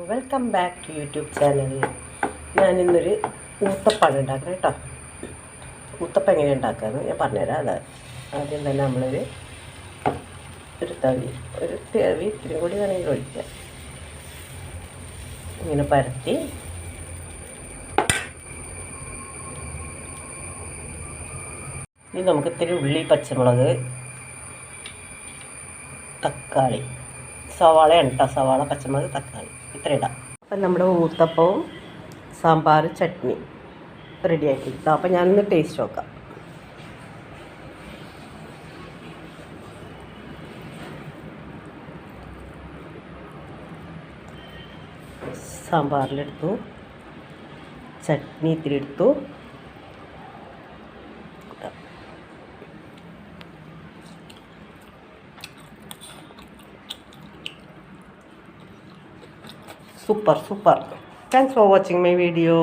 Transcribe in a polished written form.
Welcome back to YouTube channel. ഞാനിന്നൊരു ഊത്തപ്പഴം ഉണ്ടാക്കണം കേട്ടോ. ഊത്തപ്പം എങ്ങനെ ഉണ്ടാക്കാമെന്ന് ഞാൻ പറഞ്ഞുതരാം. അത് ആദ്യം തന്നെ നമ്മളൊരു തവി ഇത്തിരി കൂടി വേണമെങ്കിൽ ഒഴിക്കാം. ഇങ്ങനെ പരത്തി ഇനി നമുക്ക് ഇത്തിരി ഉള്ളി, പച്ചമുളക്, തക്കാളി, സവാളയാണ് കേട്ടോ. സവാള, പച്ചമുളക്, തക്കാളി ഇത്ര ഇടാം. അപ്പം നമ്മുടെ ഊത്തപ്പവും സാമ്പാർ ചട്നി റെഡിയാക്കി കിട്ടാം. അപ്പം ഞാനൊന്ന് ടേസ്റ്റ് നോക്കാം. സാമ്പാറിലെടുത്തു, ചട്നി ഇത്തിരി എടുത്തു. Super. Thanks for watching my video.